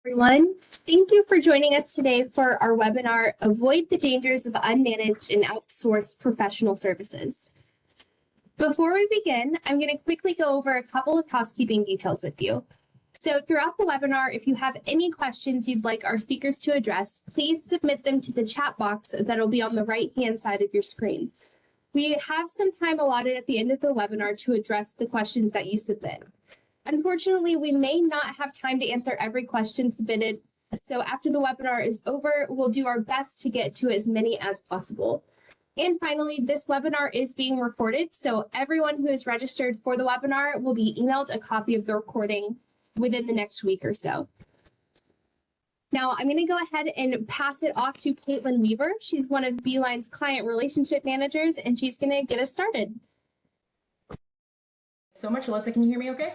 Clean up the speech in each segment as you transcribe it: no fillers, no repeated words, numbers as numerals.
Everyone. Thank you for joining us today for our webinar, Avoid the Dangers of Unmanaged and Outsourced Professional Services. Before we begin, I'm going to quickly go over a couple of housekeeping details with you. So throughout the webinar, if you have any questions you'd like our speakers to address, please submit them to the chat box that'll be on the right-hand side of your screen. We have some time allotted at the end of the webinar to address the questions that you submit. Unfortunately, we may not have time to answer every question submitted, so after the webinar is over, we'll do our best to get to as many as possible. And finally, this webinar is being recorded, so everyone who is registered for the webinar will be emailed a copy of the recording within the next week or so. Now, I'm going to go ahead and pass it off to Caitlin Weaver. She's one of Beeline's client relationship managers, and she's going to get us started. So much, Alyssa. Can you hear me okay?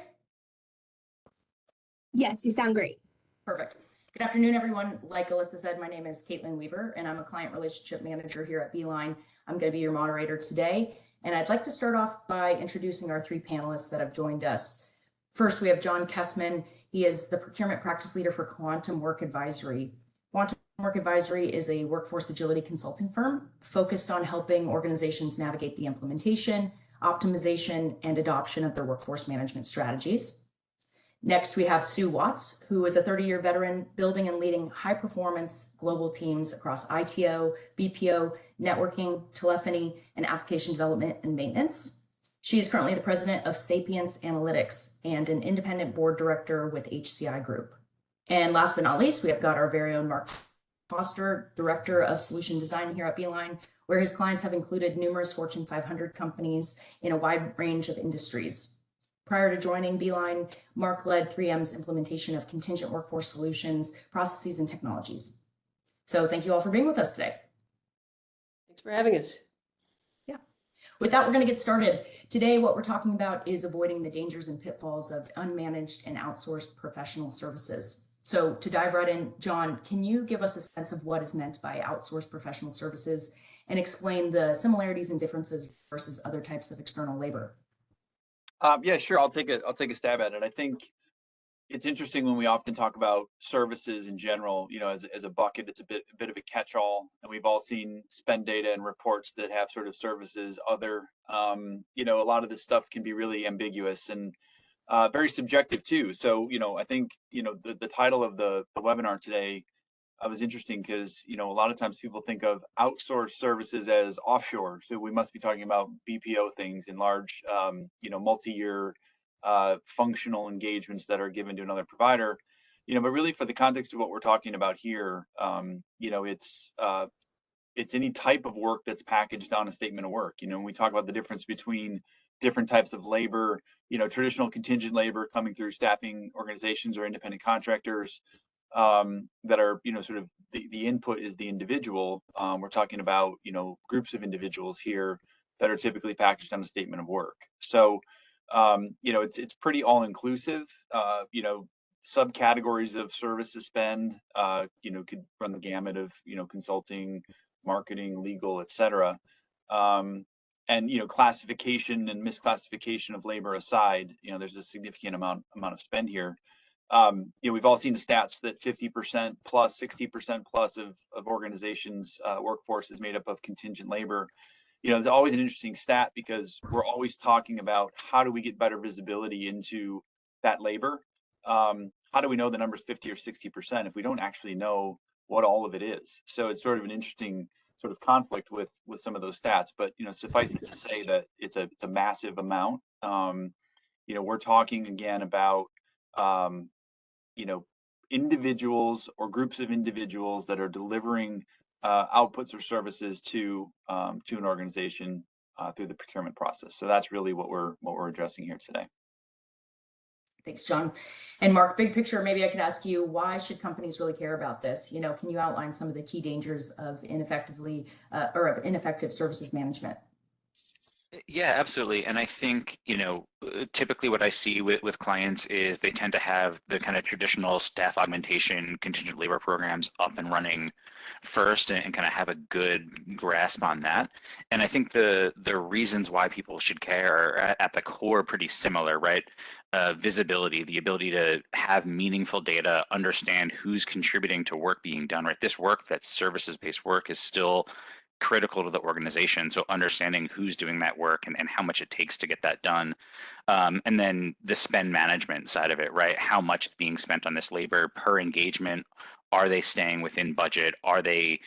Yes, you sound great. Perfect. Good afternoon, everyone. Like Alyssa said, my name is Caitlin Weaver, and I'm a client relationship manager here at Beeline. I'm going to be your moderator today, and I'd like to start off by introducing our three panelists that have joined us. First, we have John Kessman. He is the procurement practice leader for Quantum Work Advisory. Quantum Work Advisory is a workforce agility consulting firm focused on helping organizations navigate the implementation, optimization, and adoption of their workforce management strategies. Next, we have Sue Watts, who is a 30-year veteran building and leading high-performance global teams across ITO, BPO, networking, telephony, and application development and maintenance. She is currently the president of Sapience Analytics and an independent board director with HCI Group. And last but not least, we have got our very own Mark Foster, director of solution design here at Beeline, where his clients have included numerous Fortune 500 companies in a wide range of industries. Prior to joining Beeline, Mark led 3M's implementation of contingent workforce solutions, processes, and technologies. So thank you all for being with us today. Thanks for having us. Yeah. With that, we're going to get started. Today, what we're talking about is avoiding the dangers and pitfalls of unmanaged and outsourced professional services. So to dive right in, John, can you give us a sense of what is meant by outsourced professional services and explain the similarities and differences versus other types of external labor? Yeah, sure. I'll take a stab at it. I think it's interesting when we often talk about services in general, as a bucket, it's a bit of a catch-all, and we've all seen spend data and reports that have sort of services, other, a lot of this stuff can be really ambiguous and very subjective too. So, I think, the title of the webinar today was interesting because, a lot of times people think of outsourced services as offshore. So we must be talking about BPO things in large, multi-year functional engagements that are given to another provider. But really for the context of what we're talking about here, it's any type of work that's packaged on a statement of work. When we talk about the difference between different types of labor, traditional contingent labor coming through staffing organizations or independent contractors, that are, sort of the input is the individual. We're talking about, groups of individuals here that are typically packaged on a statement of work. So, it's pretty all inclusive. Subcategories of services spend, could run the gamut of, consulting, marketing, legal, et cetera. And, classification and misclassification of labor aside, there's a significant amount of spend here. We've all seen the stats that 50% plus, 60% plus of organizations' workforce is made up of contingent labor. It's always an interesting stat because we're always talking about how do we get better visibility into that labor? How do we know the number's 50 or 60% if we don't actually know what all of it is? So it's sort of an interesting sort of conflict with some of those stats, but suffice it to say that it's a massive amount. We're talking again about individuals or groups of individuals that are delivering outputs or services to an organization through the procurement process. So that's really what we're addressing here today. Thanks, John. And Mark, big picture, maybe I could ask you, why should companies really care about this? Can you outline some of the key dangers of ineffective services management? Yeah, absolutely. And I think, typically what I see with clients is they tend to have the kind of traditional staff augmentation contingent labor programs up and running first and kind of have a good grasp on that. And I think the reasons why people should care are at the core pretty similar, right? Visibility, the ability to have meaningful data, understand who's contributing to work being done, right? This work, that services-based work, is still critical to the organization. So understanding who's doing that work and how much it takes to get that done. And then the spend management side of it, right? How much is being spent on this labor per engagement? Are they staying within budget? Are they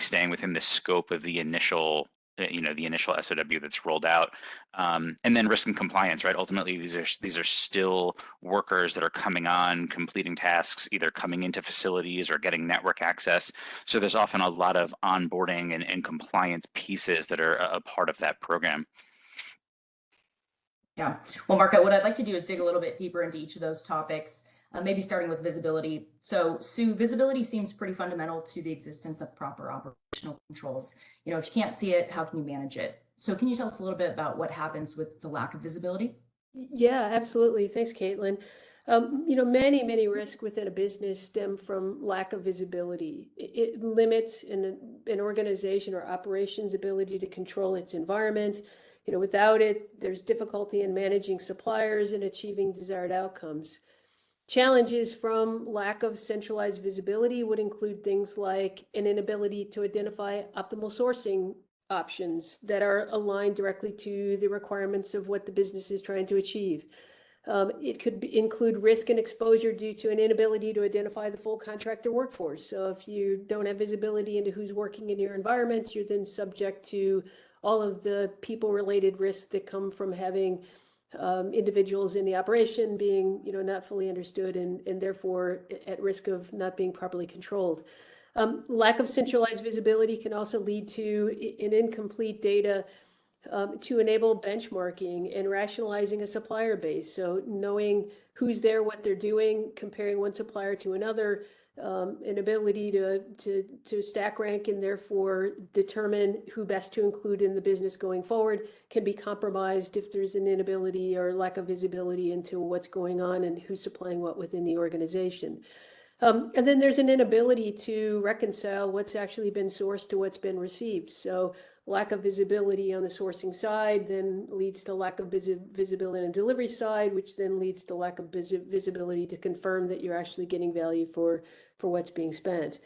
staying within the scope of the initial the initial SOW that's rolled out, and then risk and compliance, right? Ultimately, these are still workers that are coming on, completing tasks, either coming into facilities or getting network access. So there's often a lot of onboarding and compliance pieces that are a part of that program. Yeah. Well, Marco, what I'd like to do is dig a little bit deeper into each of those topics, maybe starting with visibility. So, Sue, visibility seems pretty fundamental to the existence of proper operational controls. If you can't see it, how can you manage it? So, can you tell us a little bit about what happens with the lack of visibility? Yeah, absolutely. Thanks, Caitlin. Many risks within a business stem from lack of visibility. It limits an organization or operations ability to control its environment. Without it, there's difficulty in managing suppliers and achieving desired outcomes. Challenges from lack of centralized visibility would include things like an inability to identify optimal sourcing options that are aligned directly to the requirements of what the business is trying to achieve. It could include risk and exposure due to an inability to identify the full contractor workforce. So if you don't have visibility into who's working in your environment, you're then subject to all of the people-related risks that come from having individuals in the operation being, not fully understood and therefore at risk of not being properly controlled. Lack of centralized visibility can also lead to an incomplete data to enable benchmarking and rationalizing a supplier base. So knowing who's there, what they're doing, comparing one supplier to another, an ability to stack rank and therefore determine who best to include in the business going forward can be compromised if there's an inability or lack of visibility into what's going on and who's supplying what within the organization. And then there's an inability to reconcile what's actually been sourced to what's been received. So lack of visibility on the sourcing side then leads to lack of visibility on the delivery side, which then leads to lack of visibility to confirm that you're actually getting value for what's being spent.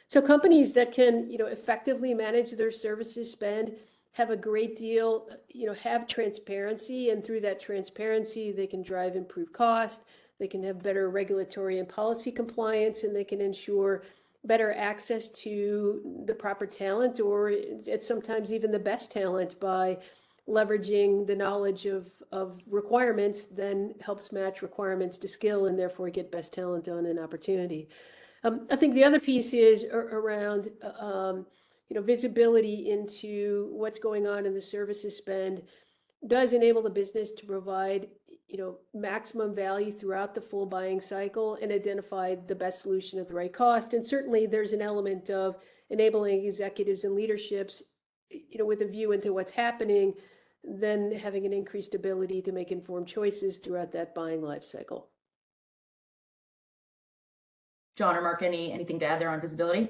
So companies that can, effectively manage their services spend have a great deal, have transparency, and through that transparency, they can drive improved cost, they can have better regulatory and policy compliance, and they can ensure better access to the proper talent, or it's sometimes even the best talent, by leveraging the knowledge of requirements, then helps match requirements to skill and therefore get best talent on an opportunity. I think the other piece is around visibility into what's going on in the services spend does enable the business to provide maximum value throughout the full buying cycle and identify the best solution at the right cost. And certainly there's an element of enabling executives and leaderships with a view into what's happening, then having an increased ability to make informed choices throughout that buying life cycle. John or Mark, anything to add there on visibility?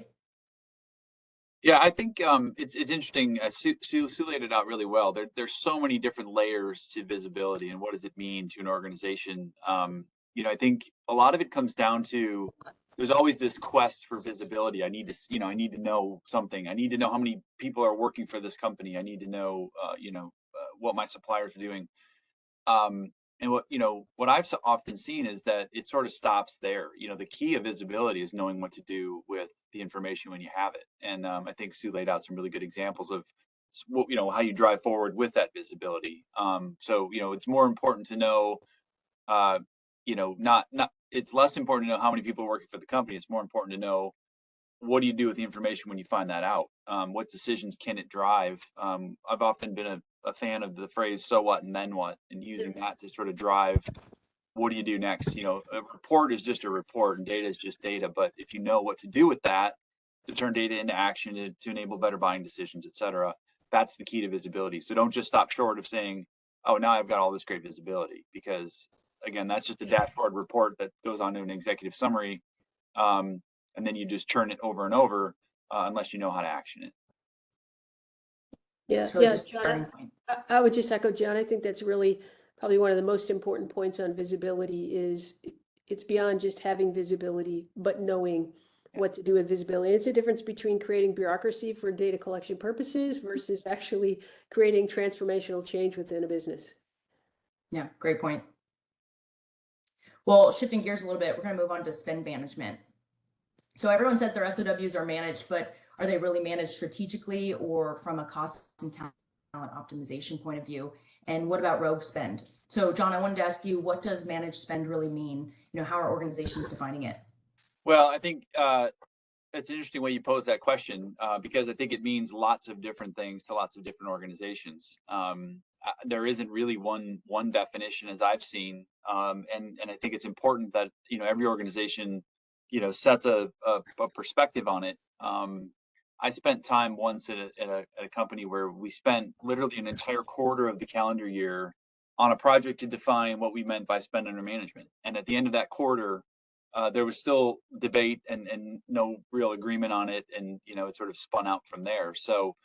Yeah, I think it's interesting. Sue laid it out really well. There's so many different layers to visibility, and what does it mean to an organization? I think a lot of it comes down to there's always this quest for visibility. I need to know something. I need to know how many people are working for this company. I need to know, what my suppliers are doing. And what I've often seen is that it sort of stops there. The key of visibility is knowing what to do with the information when you have it. And I think Sue laid out some really good examples of how you drive forward with that visibility. So it's more important to know, not it's less important to know how many people are working for the company. It's more important to know what do you do with the information when you find that out. What decisions can it drive? I've often been a fan of the phrase "so what" and "then what," and using that to sort of drive what do you do next. A report is just a report and data is just data, but if you know what to do with that to turn data into action, to enable better buying decisions, et cetera, that's the key to visibility. So don't just stop short of saying, oh, now I've got all this great visibility, because again, that's just a dashboard report that goes onto an executive summary. And then you just turn it over and over unless you know how to action it. Yeah, It's really yeah, just the John, starting point. I would just echo John. I think that's really probably one of the most important points on visibility is it's beyond just having visibility, but knowing what to do with visibility. It's a difference between creating bureaucracy for data collection purposes versus actually creating transformational change within a business. Yeah, great point. Well, shifting gears a little bit, we're going to move on to spend management. So everyone says their SOWs are managed, but are they really managed strategically or from a cost and talent optimization point of view? And what about rogue spend? So John, I wanted to ask you, what does managed spend really mean? How are organizations defining it? Well, I think it's an interesting way you pose that question because I think it means lots of different things to lots of different organizations. There isn't really one definition as I've seen, and I think it's important that every organization sets a perspective on it. I spent time once at a company where we spent literally an entire quarter of the calendar year on a project to define what we meant by spend under management, and at the end of that quarter, there was still debate and no real agreement on it, and it sort of spun out from there. So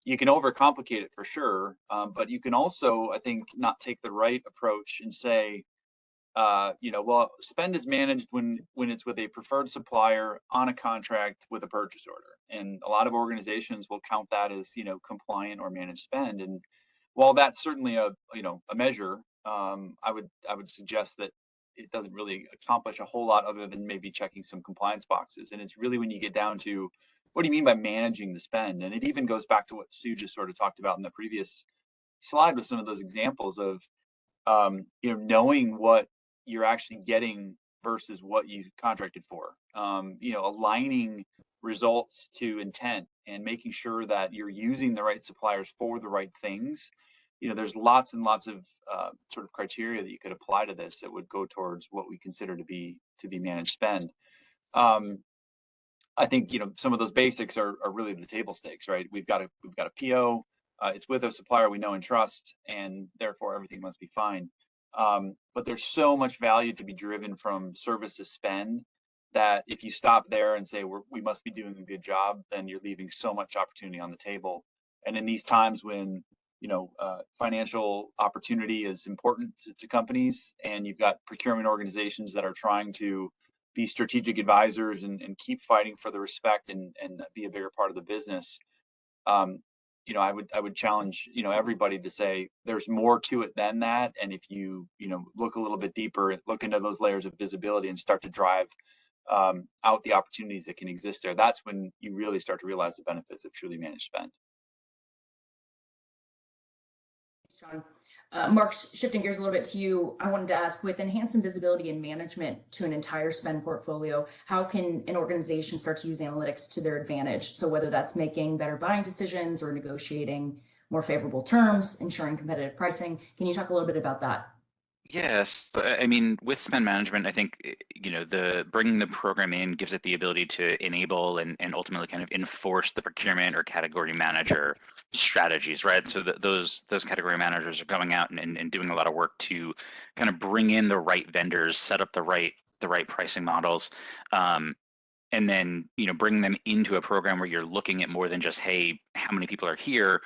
you can overcomplicate it for sure, but you can also, I think, not take the right approach and say, well, spend is managed when it's with a preferred supplier on a contract with a purchase order, and a lot of organizations will count that as compliant or managed spend. And while that's certainly a measure, I would suggest that it doesn't really accomplish a whole lot other than maybe checking some compliance boxes. And it's really when you get down to what do you mean by managing the spend? And it even goes back to what Sue just sort of talked about in the previous slide with some of those examples of knowing what you're actually getting versus what you contracted for. Aligning results to intent and making sure that you're using the right suppliers for the right things. There's lots and lots of sort of criteria that you could apply to this that would go towards what we consider to be managed spend. I think some of those basics are really the table stakes, right? We've got a PO. It's with a supplier we know and trust, and therefore everything must be fine. But there's so much value to be driven from services spend that if you stop there and say we must be doing a good job, then you're leaving so much opportunity on the table. And in these times when financial opportunity is important to companies, and you've got procurement organizations that are trying to be strategic advisors and keep fighting for the respect and be a bigger part of the business. I would challenge everybody to say there's more to it than that. And if you look a little bit deeper, look into those layers of visibility and start to drive out the opportunities that can exist there, that's when you really start to realize the benefits of truly managed spend. John. Mark, shifting gears a little bit to you, I wanted to ask, with enhancing visibility and management to an entire spend portfolio, how can an organization start to use analytics to their advantage? So whether that's making better buying decisions or negotiating more favorable terms, ensuring competitive pricing, can you talk a little bit about that? Yes, I mean, with spend management, I think, the bringing the program in gives it the ability to enable and ultimately kind of enforce the procurement or category manager strategies, right? So that those category managers are going out and doing a lot of work to kind of bring in the right vendors, set up the right pricing models, and then, bring them into a program where you're looking at more than just, hey, how many people are here,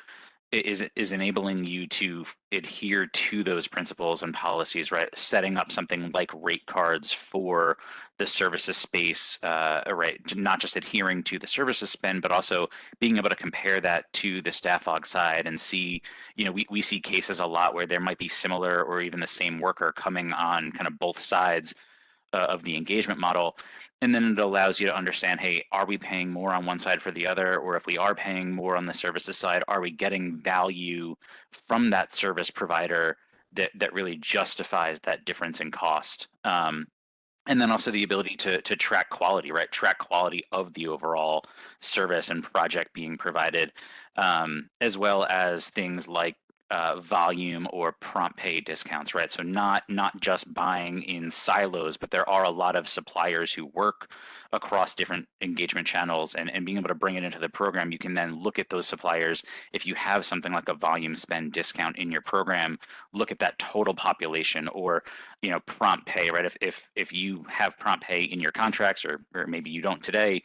is enabling you to adhere to those principles and policies, right? Setting up something like rate cards for the services space, right? Not just adhering to the services spend, but also being able to compare that to the staff aug side and see, we see cases a lot where there might be similar or even the same worker coming on kind of both sides of the engagement model. And then it allows you to understand, hey, are we paying more on one side for the other? Or if we are paying more on the services side, are we getting value from that service provider that really justifies that difference in cost? And then also the ability to track quality, right? Track quality of the overall service and project being provided, as well as things like volume or prompt pay discounts, right? So not just buying in silos, but there are a lot of suppliers who work across different engagement channels, and being able to bring it into the program, you can then look at those suppliers. If you have something like a volume spend discount in your program, look at that total population, or prompt pay, right? If you have prompt pay in your contracts, or maybe you don't today,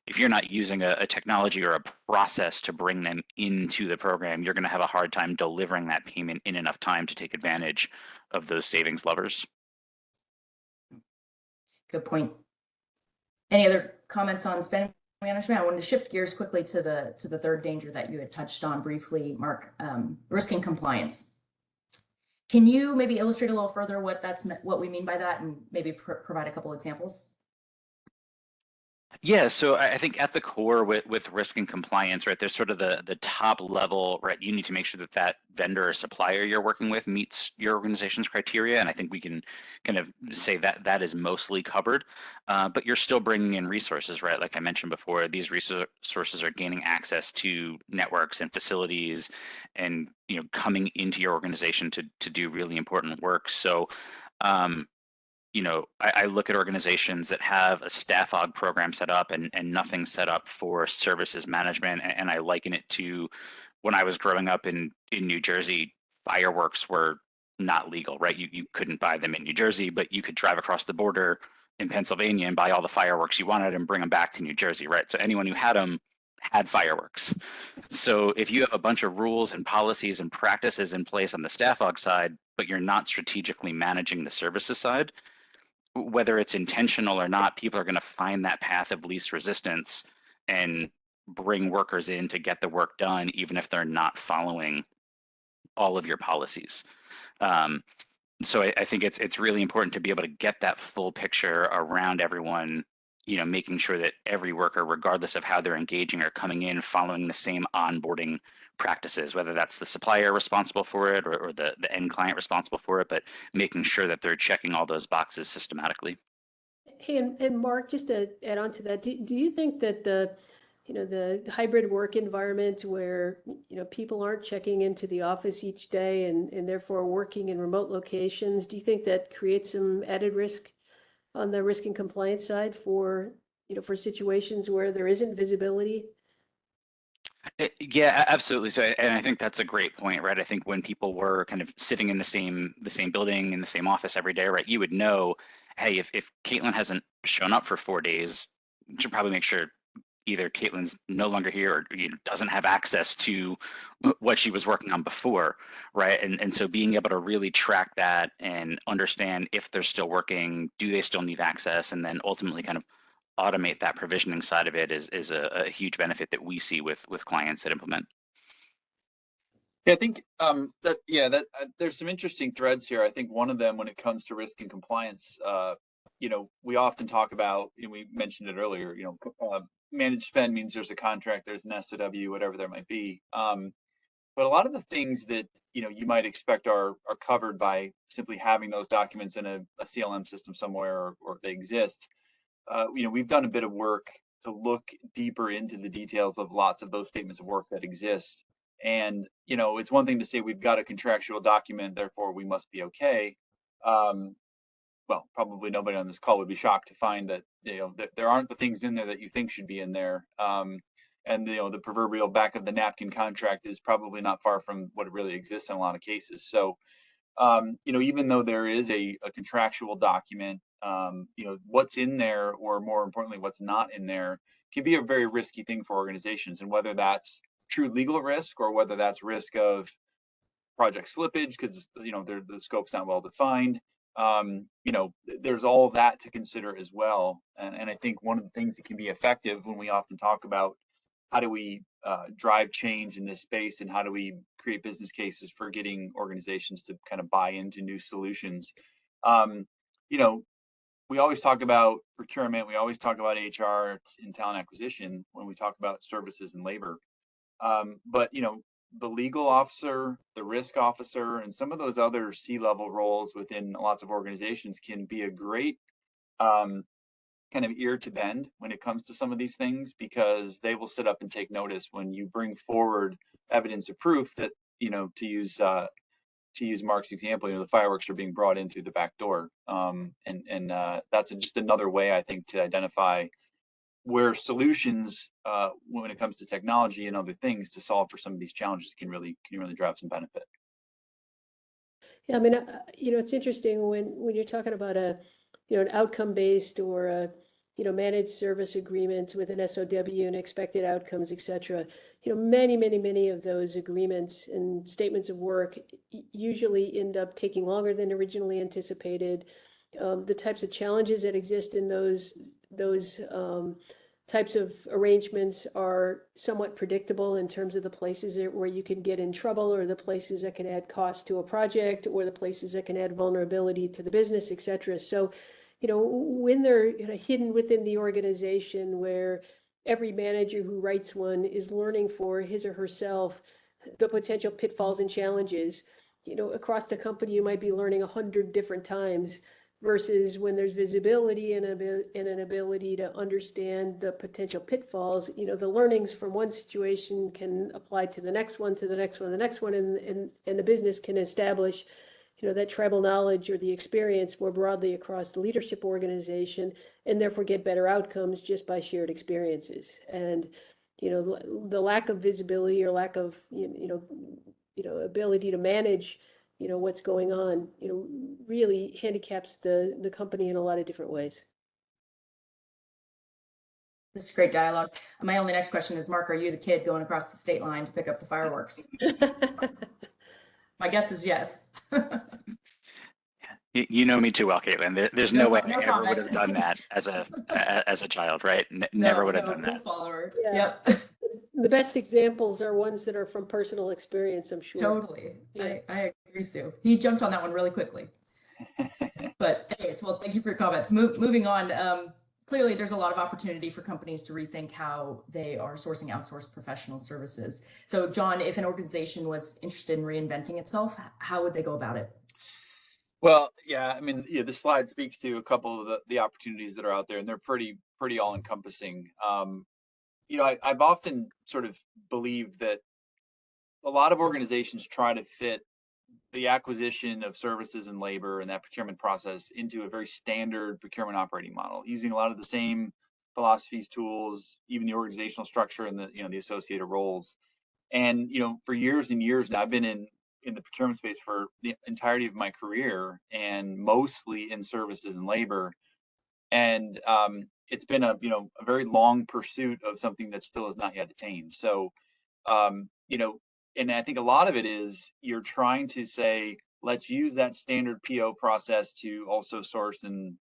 if you're not using a technology or a process to bring them into the program, you're going to have a hard time delivering that payment in enough time to take advantage of those savings levers. Good point. Any other comments on spend management? I wanted to shift gears quickly to the third danger that you had touched on briefly, Mark, risk and compliance. Can you maybe illustrate a little further what we mean by that, and maybe provide a couple examples? Yeah, so I think at the core with risk and compliance, right, there's sort of the top level, right? You need to make sure that that vendor or supplier you're working with meets your organization's criteria. And I think we can kind of say that that is mostly covered, but you're still bringing in resources, right? Like I mentioned before, these resources are gaining access to networks and facilities and, coming into your organization to do really important work. So, I look at organizations that have a staff aug program set up and nothing set up for services management. And I liken it to when I was growing up in New Jersey, fireworks were not legal, right? You couldn't buy them in New Jersey, but you could drive across the border in Pennsylvania and buy all the fireworks you wanted and bring them back to New Jersey, right? So anyone who had them had fireworks. So if you have a bunch of rules and policies and practices in place on the staff aug side, but you're not strategically managing the services side, whether it's intentional or not, people are going to find that path of least resistance and bring workers in to get the work done, even if they're not following all of your policies. So I think it's really important to be able to get that full picture around everyone, making sure that every worker, regardless of how they're engaging, are coming in following the same onboarding practices, whether that's the supplier responsible for it or the end client responsible for it, but making sure that they're checking all those boxes systematically. Hey, and Mark, just to add on to that, do you think that the hybrid work environment where, people aren't checking into the office each day and therefore working in remote locations, do you think that creates some added risk on the risk and compliance side for situations where there isn't visibility? Yeah, absolutely. So, and I think that's a great point, right? I think when people were kind of sitting in the same building, in the same office every day, right, you would know, hey, if Caitlin hasn't shown up for 4 days, you should probably make sure either Caitlin's no longer here or doesn't have access to what she was working on before, right? And so being able to really track that and understand if they're still working, do they still need access, and then ultimately kind of automate that provisioning side of it is a huge benefit that we see with clients that implement. Yeah, I think there's some interesting threads here. I think one of them, when it comes to risk and compliance, we often talk about, we mentioned it earlier, managed spend means there's a contract, there's an SOW, whatever there might be. But a lot of the things that you might expect are covered by simply having those documents in a CLM system somewhere, or they exist. We've done a bit of work to look deeper into the details of lots of those statements of work that exist. And, it's one thing to say we've got a contractual document, therefore we must be okay. Well, probably nobody on this call would be shocked to find that, that there aren't the things in there that you think should be in there. And, the proverbial back of the napkin contract is probably not far from what really exists in a lot of cases. So, even though there is a contractual document, what's in there, or more importantly, what's not in there, can be a very risky thing for organizations. And whether that's true legal risk or whether that's risk of project slippage because the scope's not well defined, there's all of that to consider as well. And I think one of the things that can be effective when we often talk about how do we drive change in this space, and how do we create business cases for getting organizations to kind of buy into new solutions. We always talk about procurement, we always talk about HR and talent acquisition when we talk about services and labor. But the legal officer, the risk officer, and some of those other C-level roles within lots of organizations can be a great kind of ear to bend when it comes to some of these things, because they will sit up and take notice when you bring forward evidence of proof that to use Mark's example, the fireworks are being brought in through the back door. That's just another way, I think, to identify where solutions, when it comes to technology and other things to solve for some of these challenges can really drive some benefit. Yeah, I mean, it's interesting when you're talking about an outcome-based or a, managed service agreement with an SOW and expected outcomes, et cetera. Many of those agreements and statements of work usually end up taking longer than originally anticipated. The types of challenges that exist in those types of arrangements are somewhat predictable in terms of the places where you can get in trouble, or the places that can add cost to a project, or the places that can add vulnerability to the business, et cetera. So, when they're hidden within the organization, where every manager who writes one is learning for his or herself the potential pitfalls and challenges, across the company, you might be learning 100 different times, versus when there's visibility and an ability to understand the potential pitfalls, the learnings from one situation can apply to the next one, to the next one, the next one, and the business can establish, that tribal knowledge or the experience more broadly across the leadership organization, and therefore get better outcomes just by shared experiences. And, the lack of visibility or lack of, ability to manage what's going on, really handicaps the company in a lot of different ways. This is great dialogue. My only next question is, Mark, are you the kid going across the state line to pick up the fireworks? My guess is yes. You know me too well, Caitlin. There's no way I ever comment. would have done that as a child, right? Never would have done that. Follower. Yeah. Yep. The best examples are ones that are from personal experience, I'm sure. Totally. Yeah. I agree, Sue. He jumped on that one really quickly. But anyways, well, thank you for your comments. Moving on. Clearly, there's a lot of opportunity for companies to rethink how they are sourcing outsourced professional services. So, John, if an organization was interested in reinventing itself, how would they go about it? Well, yeah, I mean, this slide speaks to a couple of the opportunities that are out there, and they're pretty all encompassing. I've often sort of believed that a lot of organizations try to fit the acquisition of services and labor and that procurement process into a very standard procurement operating model, using a lot of the same philosophies, tools, even the organizational structure and the associated roles. And for years and years now, I've been in the procurement space for the entirety of my career, and mostly in services and labor. And it's been a very long pursuit of something that still is not yet attained. So and I think a lot of it is you're trying to say, let's use that standard PO process to also source and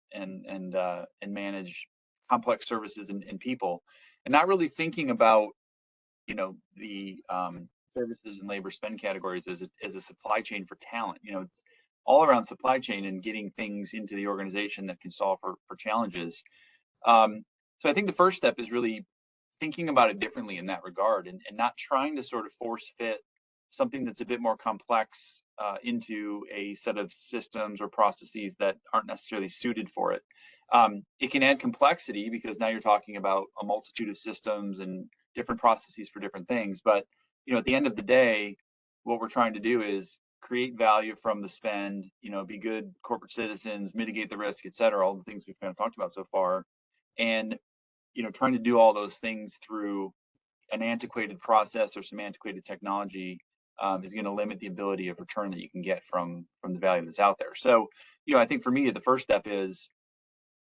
manage complex services and people, and not really thinking about the services and labor spend categories as a supply chain for talent. It's all around supply chain and getting things into the organization that can solve for challenges. So I think the first step is really thinking about it differently in that regard, and not trying to sort of force fit something that's a bit more complex into a set of systems or processes that aren't necessarily suited for it. It can add complexity because now you're talking about a multitude of systems and different processes for different things. But at the end of the day, what we're trying to do is create value from the spend, be good corporate citizens, mitigate the risk, et cetera, all the things we've kind of talked about so far. And trying to do all those things through an antiquated process or some antiquated technology is going to limit the ability of return that you can get from the value that's out there. So, I think for me, the first step is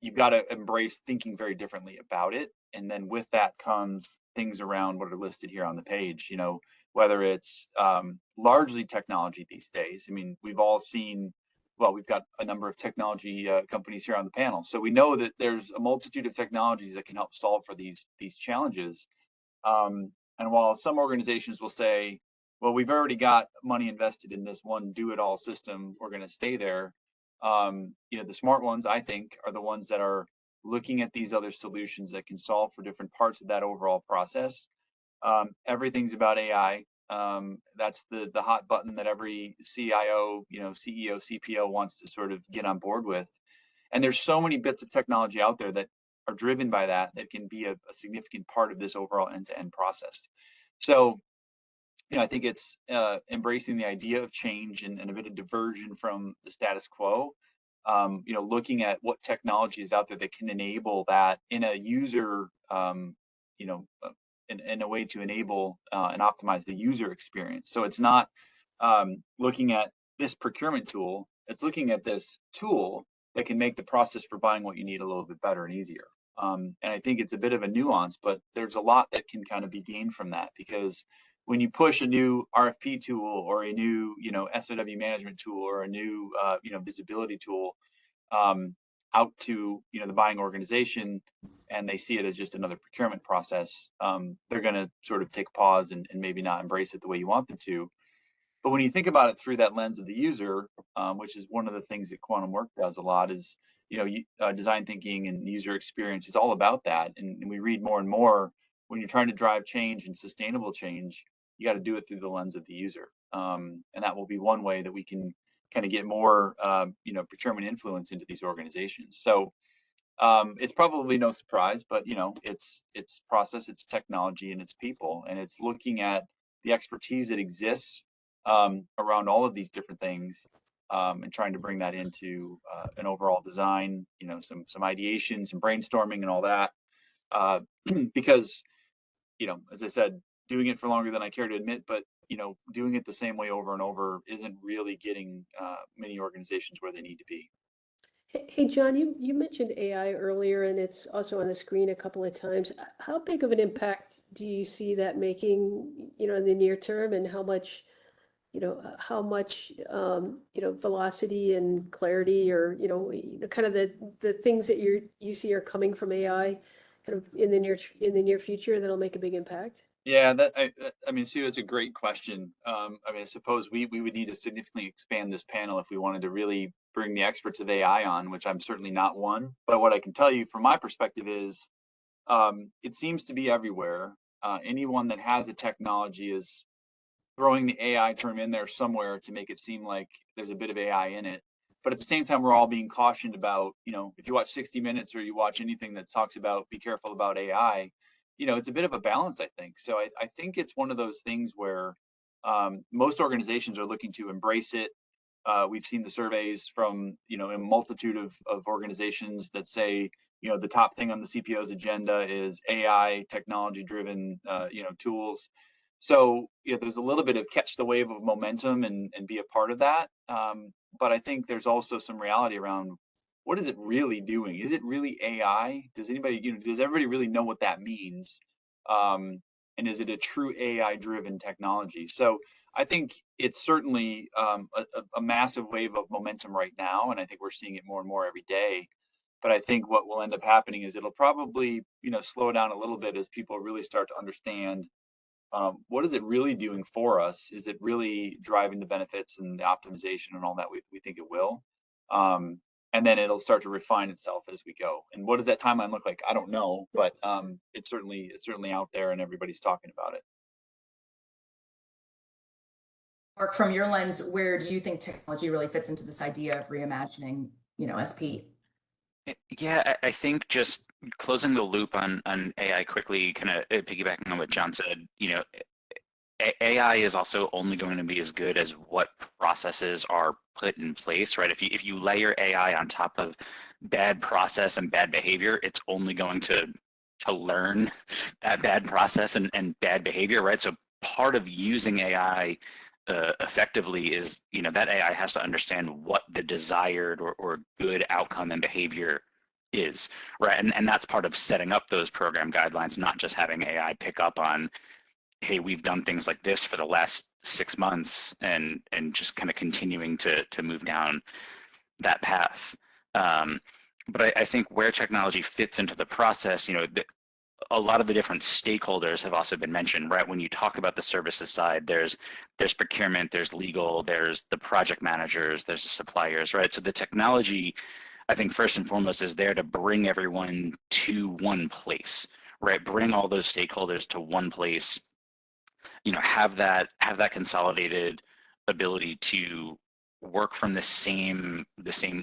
you've got to embrace thinking very differently about it. And then with that comes things around what are listed here on the page, whether it's largely technology these days. I mean, we've all seen, well, we've got a number of technology companies here on the panel. So we know that there's a multitude of technologies that can help solve for these challenges. And while some organizations will say, well, we've already got money invested in this one do-it-all system, we're going to stay there. The smart ones, I think, are the ones that are looking at these other solutions that can solve for different parts of that overall process. Everything's about AI. That's the hot button that every CIO, CEO, CPO wants to sort of get on board with. And there's so many bits of technology out there that are driven by that can be a significant part of this overall end-to-end process. So I think it's embracing the idea of change and a bit of diversion from the status quo. Looking at what technology is out there that can enable that in a user, you know, uh, in a way to enable and optimize the user experience. So it's not looking at this procurement tool, it's looking at this tool that can make the process for buying what you need a little bit better and easier. And I think it's a bit of a nuance, but there's a lot that can kind of be gained from that, because when you push a new RFP tool or a new, SOW management tool or a new, visibility tool um, out to, the buying organization, and they see it as just another procurement process, they're going to sort of take pause and maybe not embrace it the way you want them to. But when you think about it through that lens of the user, which is one of the things that Quantum Work does a lot, is design thinking and user experience is all about that. And we read more and more, when you're trying to drive change and sustainable change, you got to do it through the lens of the user, and that will be one way that we can kind of get more procurement influence into these organizations. So it's probably no surprise, but it's process, it's technology, and it's people, and it's looking at the expertise that exists around all of these different things, and trying to bring that into an overall design, some ideation, some brainstorming, and all that. Because as I said, doing it for longer than I care to admit, but doing it the same way over and over isn't really getting many organizations where they need to be. Hey, John, you mentioned AI earlier, and it's also on the screen a couple of times. How big of an impact do you see that making, in the near term, and how much, velocity and clarity, or, kind of the things that you see are coming from AI kind of in the near future that'll make a big impact? Yeah, I mean, Sue, it's a great question. I mean, I suppose we would need to significantly expand this panel if we wanted to really bring the experts of AI on, which I'm certainly not one. But what I can tell you from my perspective is, it seems to be everywhere. Anyone that has a technology is throwing the AI term in there somewhere to make it seem like there's a bit of AI in it. But at the same time, we're all being cautioned about, if you watch 60 Minutes or you watch anything that talks about be careful about AI, it's a bit of a balance, I think. So I think it's one of those things where most organizations are looking to embrace it. We've seen the surveys from, a multitude of organizations that say, the top thing on the CPO's agenda is AI technology driven, tools. So, there's a little bit of catch the wave of momentum and be a part of that. But I think there's also some reality around, what is it really doing? Is it really AI? Does anybody, does everybody really know what that means? And is it a true AI driven technology? So I think it's certainly a massive wave of momentum right now. And I think we're seeing it more and more every day. But I think what will end up happening is it'll probably, slow down a little bit as people really start to understand, what is it really doing for us? Is it really driving the benefits and the optimization and all that we think it will? And then it'll start to refine itself as we go. And what does that timeline look like? I don't know, but it's certainly out there and everybody's talking about it. Mark, from your lens, where do you think technology really fits into this idea of reimagining, SP? Yeah, I think just closing the loop on AI quickly, kind of piggybacking on what John said, AI is also only going to be as good as what processes are put in place, right? If you layer AI on top of bad process and bad behavior, it's only going to learn that bad process and bad behavior, right? So part of using AI effectively is, that AI has to understand what the desired or good outcome and behavior is, right? And that's part of setting up those program guidelines, not just having AI pick up on, hey, we've done things like this for the last 6 months, and just kind of continuing to move down that path. But I think where technology fits into the process, a lot of the different stakeholders have also been mentioned, right? When you talk about the services side, there's procurement, there's legal, there's the project managers, there's the suppliers, right? So the technology, I think first and foremost, is there to bring everyone to one place, right? Bring all those stakeholders to one place, have that consolidated ability to work from the same,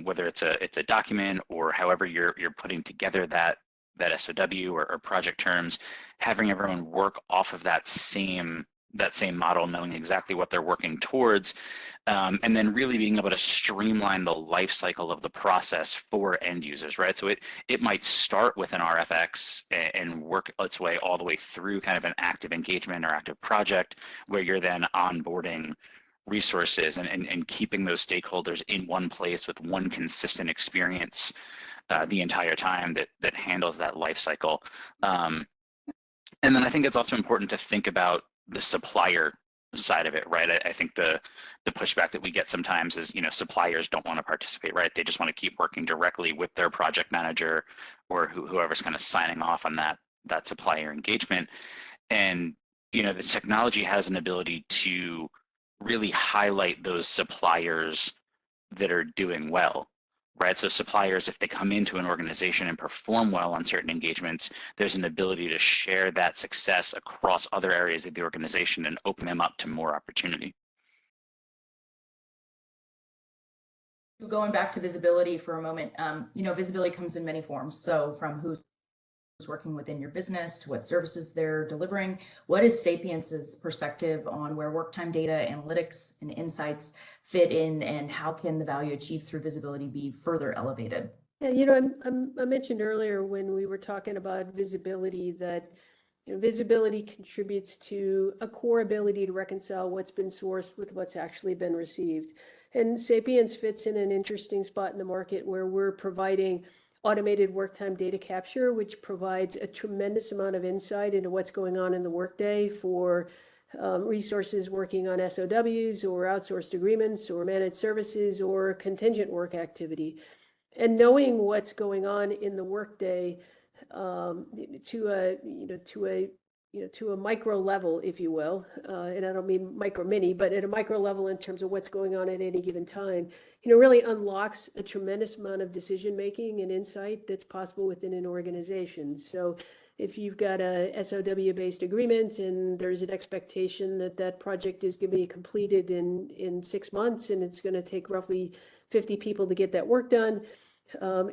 whether it's a document or however you're putting together that SOW or project terms, having everyone work off of that same that same model, knowing exactly what they're working towards, and then really being able to streamline the life cycle of the process for end users, right? So it might start with an RFX and work its way all the way through kind of an active engagement or active project where you're then onboarding resources and keeping those stakeholders in one place with one consistent experience the entire time that handles that life cycle. And then I think it's also important to think about the supplier side of it, right? I think the pushback that we get sometimes is, suppliers don't want to participate, right? They just want to keep working directly with their project manager or whoever's kind of signing off on that supplier engagement. And, the technology has an ability to really highlight those suppliers that are doing well, right? So suppliers, if they come into an organization and perform well on certain engagements, there's an ability to share that success across other areas of the organization and open them up to more opportunity. Going back to visibility for a moment, visibility comes in many forms. So from who's working within your business to what services they're delivering. What is Sapience's perspective on where work time data, analytics, and insights fit in, and how can the value achieved through visibility be further elevated? Yeah, I mentioned earlier when we were talking about visibility that visibility contributes to a core ability to reconcile what's been sourced with what's actually been received. And Sapience fits in an interesting spot in the market where we're providing automated work time data capture, which provides a tremendous amount of insight into what's going on in the workday for resources working on SOWs or outsourced agreements or managed services or contingent work activity. And knowing what's going on in the workday to a micro level, if you will, and I don't mean micro mini, but at a micro level in terms of what's going on at any given time, really unlocks a tremendous amount of decision making and insight that's possible within an organization. So if you've got a SOW based agreement and there's an expectation that project is going to be completed in 6 months and it's going to take roughly 50 people to get that work done. I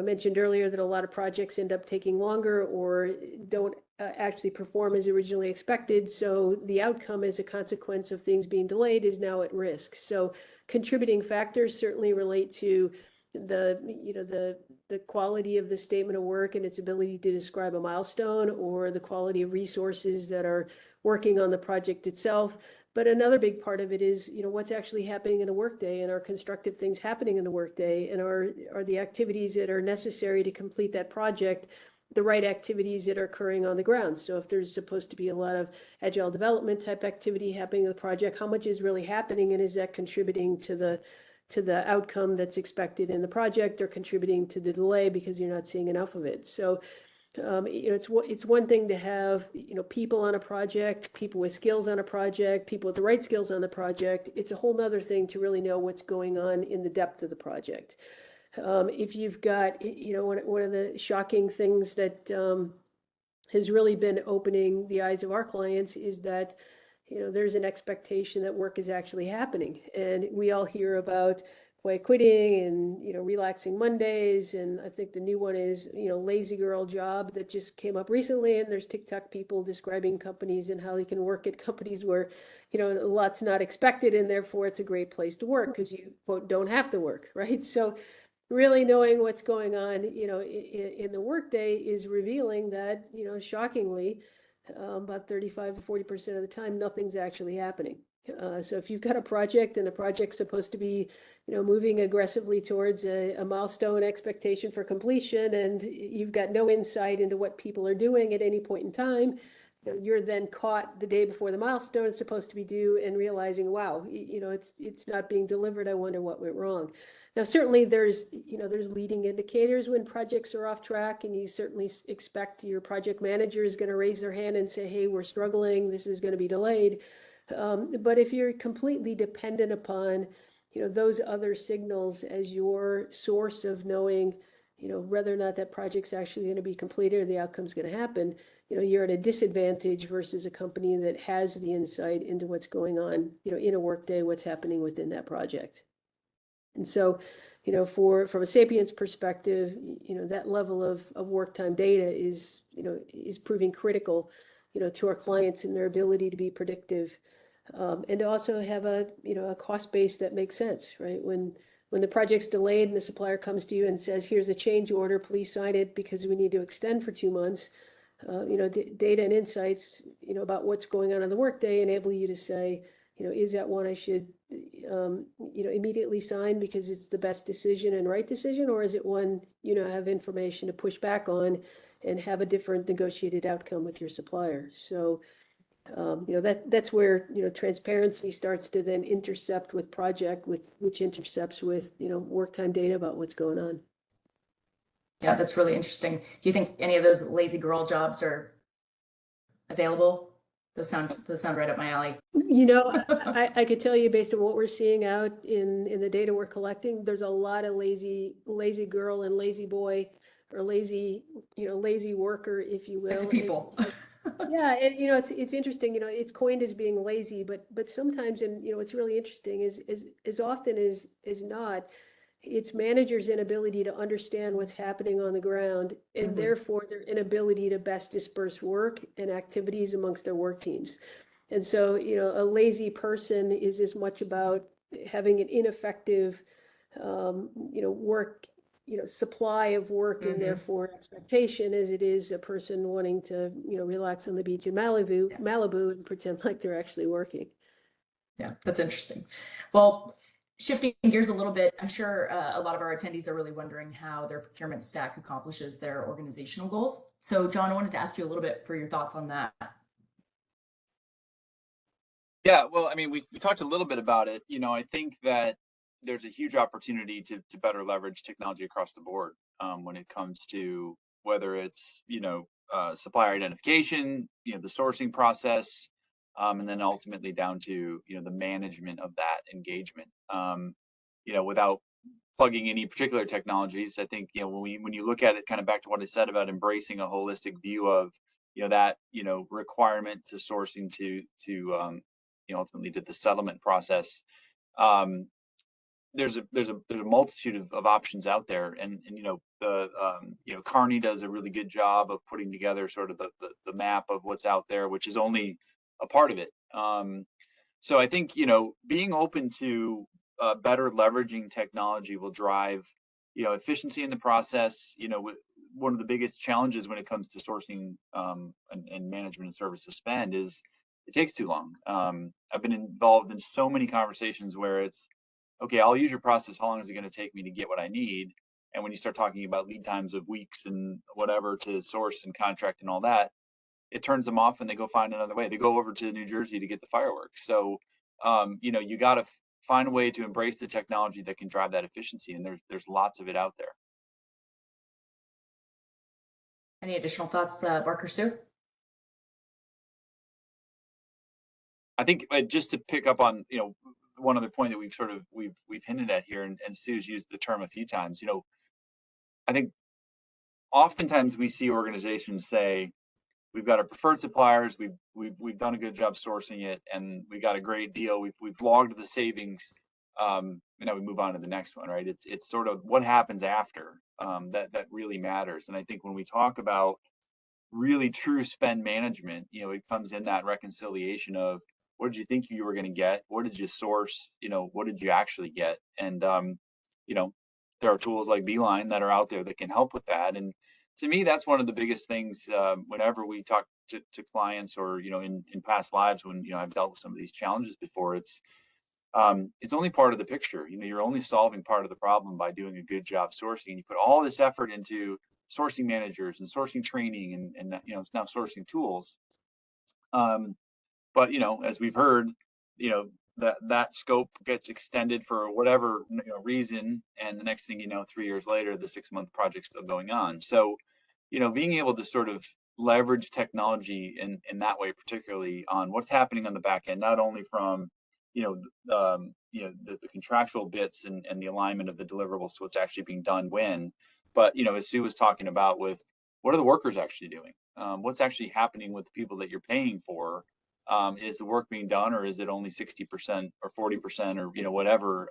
mentioned earlier that a lot of projects end up taking longer or don't actually perform as originally expected. So the outcome as a consequence of things being delayed is now at risk. So contributing factors certainly relate to the quality of the statement of work and its ability to describe a milestone, or the quality of resources that are working on the project itself. But another big part of it is, what's actually happening in a workday, and are constructive things happening in the workday, and are the activities that are necessary to complete that project the right activities that are occurring on the ground. So if there's supposed to be a lot of agile development type activity happening in the project, how much is really happening, and is that contributing to the outcome that's expected in the project, or contributing to the delay because you're not seeing enough of it? So it's one thing to have people on a project, people with skills on a project, people with the right skills on the project. It's a whole nother thing to really know what's going on in the depth of the project. If you've got one of the shocking things that has really been opening the eyes of our clients is that there's an expectation that work is actually happening, and we all hear about quiet quitting and relaxing Mondays, and I think the new one is lazy girl job that just came up recently. And there's TikTok people describing companies and how they can work at companies where a lot's not expected, and therefore it's a great place to work because you quote don't have to work, right? So really knowing what's going on in the workday is revealing that shockingly about 35 to 40% of the time nothing's actually happening. So if you've got a project and the project's supposed to be, moving aggressively towards a milestone expectation for completion, and you've got no insight into what people are doing at any point in time, you're then caught the day before the milestone is supposed to be due and realizing, wow, it's not being delivered. I wonder what went wrong. Now, certainly there's leading indicators when projects are off track, and you certainly expect your project manager is going to raise their hand and say, hey, we're struggling, this is going to be delayed. But if you're completely dependent upon, those other signals as your source of knowing, whether or not that project's actually going to be completed or the outcome's going to happen, you're at a disadvantage versus a company that has the insight into what's going on, in a workday, what's happening within that project. And so, from a Sapience perspective, that level of work time data is proving critical to our clients and their ability to be predictive. And to also have a cost base that makes sense, right? When the project's delayed and the supplier comes to you and says, here's a change order, please sign it because we need to extend for 2 months. Data and insights, about what's going on in the workday enable you to say, is that one I should, immediately sign because it's the best decision and right decision, or is it one, have information to push back on and have a different negotiated outcome with your supplier? So, that's where, transparency starts to then intercept with project, which intercepts with, work time data about what's going on. Yeah, that's really interesting. Do you think any of those lazy girl jobs are available? Those sound right up my alley. I could tell you based on what we're seeing out in the data we're collecting, there's a lot of lazy girl and lazy boy or lazy worker, if you will. Lazy people. Yeah, and it's interesting, it's coined as being lazy, but sometimes, and what's really interesting is as often as not, it's managers' inability to understand what's happening on the ground, and therefore their inability to best disperse work and activities amongst their work teams. And so, a lazy person is as much about having an ineffective, work, supply of work and therefore expectation as it is a person wanting to, relax on the beach in Malibu and pretend like they're actually working. Yeah, that's interesting. Well, shifting gears a little bit, I'm sure a lot of our attendees are really wondering how their procurement stack accomplishes their organizational goals. So, John, I wanted to ask you a little bit for your thoughts on that. Yeah, well, I mean, we talked a little bit about it. I think that there's a huge opportunity to better leverage technology across the board when it comes to whether it's, supplier identification, the sourcing process, and then ultimately down to, the management of that engagement. Without plugging any particular technologies, I think, when you look at it kind of back to what I said about embracing a holistic view of, that, requirement to sourcing to ultimately to the settlement process. There's a multitude of options out there, and Kearney does a really good job of putting together sort of the map of what's out there, which is only a part of it. So I think being open to better leveraging technology will drive efficiency in the process. One of the biggest challenges when it comes to sourcing and management and services spend is it takes too long. I've been involved in so many conversations where it's, okay, I'll use your process. How long is it going to take me to get what I need? And when you start talking about lead times of weeks and whatever to source and contract and all that, it turns them off and they go find another way. They go over to New Jersey to get the fireworks. So, you got to find a way to embrace the technology that can drive that efficiency. And there's lots of it out there. Any additional thoughts, Barker Sue? I think just to pick up on, one other point that we've hinted at here, and Sue's used the term a few times. I think oftentimes we see organizations say, we've got our preferred suppliers, we've done a good job sourcing it, and we got a great deal. We've logged the savings. Now we move on to the next one, right? It's sort of what happens after that really matters. And I think when we talk about really true spend management, it comes in that reconciliation of what did you think you were going to get? What did you source? What did you actually get? And there are tools like Beeline that are out there that can help with that. And to me, that's one of the biggest things whenever we talk to clients or, in past lives when, I've dealt with some of these challenges before, it's only part of the picture. You're only solving part of the problem by doing a good job sourcing. And you put all this effort into sourcing managers and sourcing training and it's now sourcing tools. But, as we've heard, that scope gets extended for whatever reason. And the next thing you know, 3 years later, the 6-month project's still going on. So, being able to sort of leverage technology in that way, particularly on what's happening on the back end, not only from, the contractual bits and the alignment of the deliverables to what's actually being done when, but, as Sue was talking about with what are the workers actually doing? What's actually happening with the people that you're paying for? Is the work being done, or is it only 60% or 40% or whatever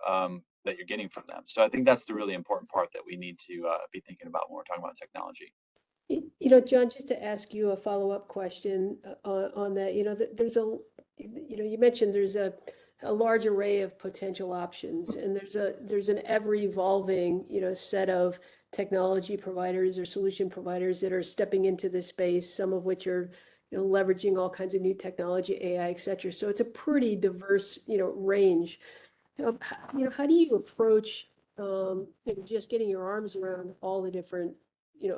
that you're getting from them? So I think that's the really important part that we need to be thinking about when we're talking about technology. John, just to ask you a follow-up question on that, there's you mentioned there's a large array of potential options, and there's an ever-evolving, set of technology providers or solution providers that are stepping into this space, some of which are, leveraging all kinds of new technology, AI, et cetera. So it's a pretty diverse, range. How do you approach, just getting your arms around all the different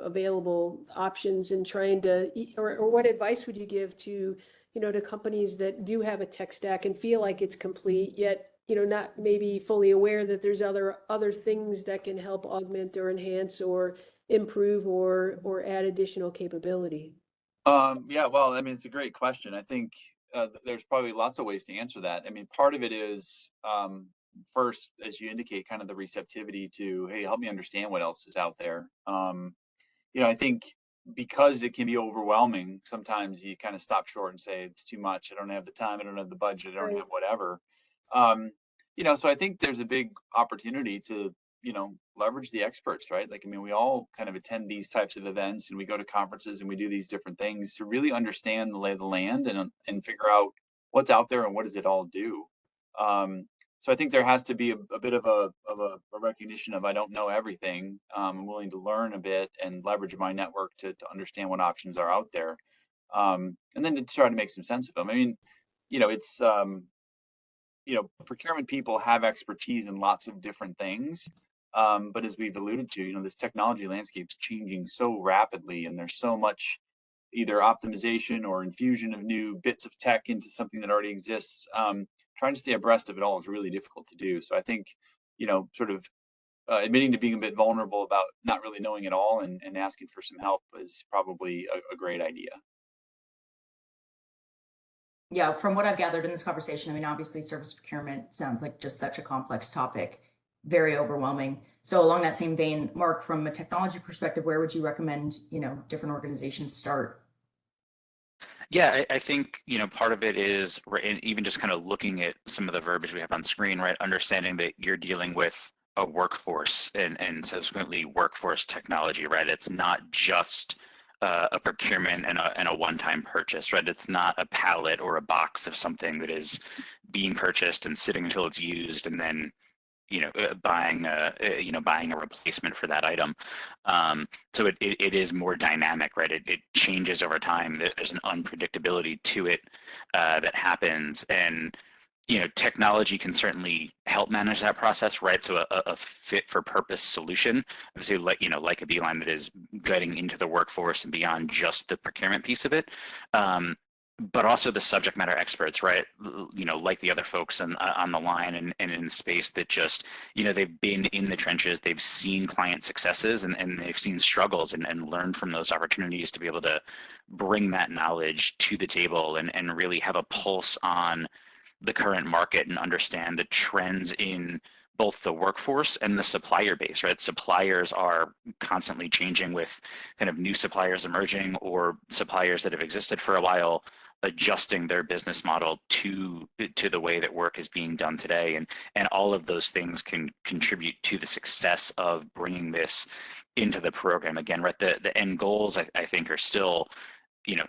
available options and trying to, or what advice would you give to, to companies that do have a tech stack and feel like it's complete, yet, not maybe fully aware that there's other things that can help augment or enhance or improve or add additional capability? Yeah, well, I mean, it's a great question. I think there's probably lots of ways to answer that. I mean, part of it is first, as you indicate, kind of the receptivity to, hey, help me understand what else is out there. I think because it can be overwhelming, sometimes you kind of stop short and say it's too much. I don't have the time. I don't have the budget. I don't have whatever. So I think there's a big opportunity to, leverage the experts, right? Like, I mean, we all kind of attend these types of events and we go to conferences and we do these different things to really understand the lay of the land and figure out what's out there and what does it all do. So I think there has to be a bit of a recognition of I don't know everything. I'm willing to learn a bit and leverage my network to understand what options are out there, and then to try to make some sense of them. I mean, it's procurement people have expertise in lots of different things, but as we've alluded to, this technology landscape's changing so rapidly, and there's so much either optimization or infusion of new bits of tech into something that already exists. Trying to stay abreast of it all is really difficult to do. So I think, sort of admitting to being a bit vulnerable about not really knowing it all and asking for some help is probably a great idea. Yeah, from what I've gathered in this conversation, I mean, obviously service procurement sounds like just such a complex topic, very overwhelming. So along that same vein, Mark, from a technology perspective, where would you recommend, different organizations start? Yeah, I think, part of it is, and even just kind of looking at some of the verbiage we have on screen, right? Understanding that you're dealing with a workforce and subsequently workforce technology, right? It's not just a procurement and a one-time purchase, right? It's not a pallet or a box of something that is being purchased and sitting until it's used and then buying a replacement for that item. So it is more dynamic, right? It changes over time. There's an unpredictability to it that happens, and technology can certainly help manage that process, right? So a fit for purpose solution, obviously, like a Beeline that is getting into the workforce and beyond just the procurement piece of it. But also the subject matter experts, right? Like the other folks on the line and in the space that just, they've been in the trenches, they've seen client successes and they've seen struggles and learned from those opportunities to be able to bring that knowledge to the table and really have a pulse on the current market and understand the trends in both the workforce and the supplier base, right? Suppliers are constantly changing with kind of new suppliers emerging or suppliers that have existed for a while adjusting their business model to the way that work is being done today. And all of those things can contribute to the success of bringing this into the program. Again, right, the end goals, I think, are still,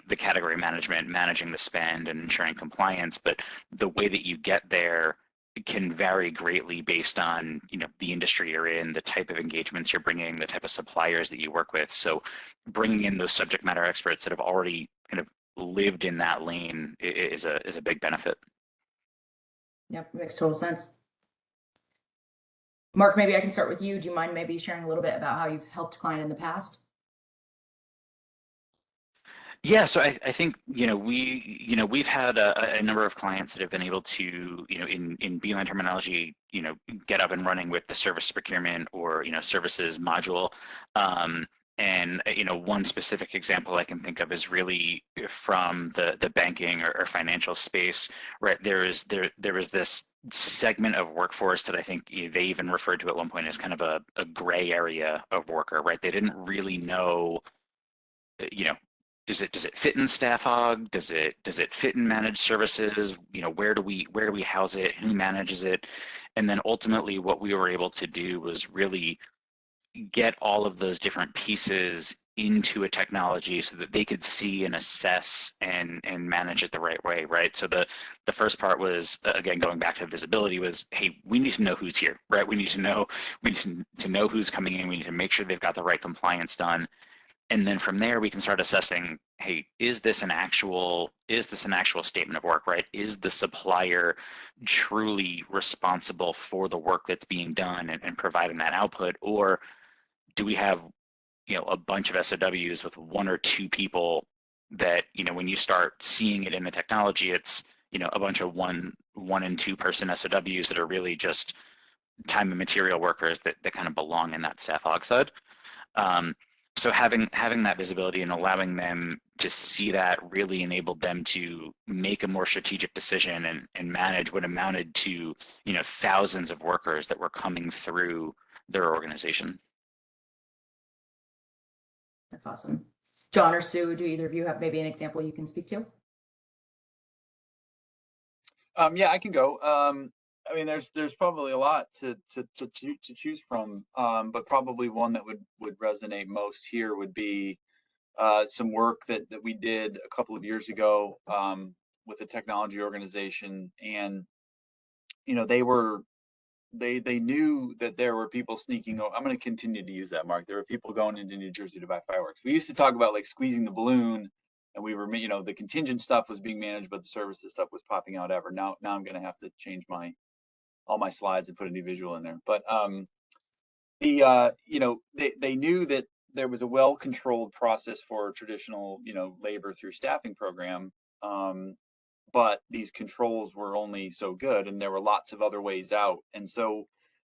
the category management, managing the spend and ensuring compliance, but the way that you get there can vary greatly based on, the industry you're in, the type of engagements you're bringing, the type of suppliers that you work with. So bringing in those subject matter experts that have already kind of lived in that lane is a big benefit. Yep, makes total sense. Mark, maybe I can start with you. Do you mind maybe sharing a little bit about how you've helped client in the past? Yeah, so I think we've had a number of clients that have been able to in Beeline terminology get up and running with the service procurement or services module. And one specific example I can think of is really from the banking or financial space, right? There was this segment of workforce that I think they even referred to at one point as kind of a gray area of worker, right? They didn't really know, does it fit in staff aug? Does it fit in managed services? Where do we house it? Who manages it? And then ultimately what we were able to do was really get all of those different pieces into a technology so that they could see and assess and manage it the right way, right? So the first part was, again, going back to visibility, was, hey, we need to know who's here, right? We need to know who's coming in. We need to make sure they've got the right compliance done. And then from there, we can start assessing, hey, is this an actual statement of work, right? Is the supplier truly responsible for the work that's being done and providing that output? Or do we have, a bunch of SOWs with one or two people that, when you start seeing it in the technology, it's, a bunch of one and two person SOWs that are really just time and material workers that kind of belong in that staff aug side. So having that visibility and allowing them to see that really enabled them to make a more strategic decision and manage what amounted to, thousands of workers that were coming through their organization. That's awesome. John or Sue, do either of you have maybe an example you can speak to? Yeah, I can go. I mean, there's probably a lot to choose from, but probably one that would resonate most here would be some work that we did a couple of years ago with a technology organization, and they knew that there were people sneaking. I'm going to continue to use that, Mark. There were people going into New Jersey to buy fireworks. We used to talk about like squeezing the balloon, and we were, the contingent stuff was being managed, but the services stuff was popping out ever. Now I'm going to have to change all my slides and put a new visual in there. But they knew that there was a well-controlled process for traditional, labor through staffing program. But these controls were only so good, and there were lots of other ways out. And so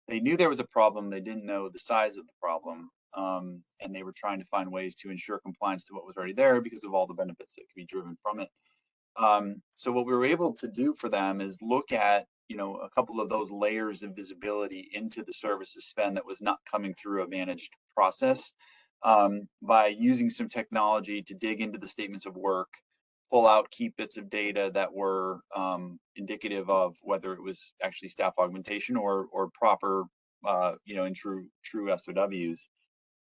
they knew there was a problem. They didn't know the size of the problem. And they were trying to find ways to ensure compliance to what was already there because of all the benefits that could be driven from it. So what we were able to do for them is look at, a couple of those layers of visibility into the services spend that was not coming through a managed process, by using some technology to dig into the statements of work, pull out key bits of data that were indicative of whether it was actually staff augmentation or proper, in true SOWs.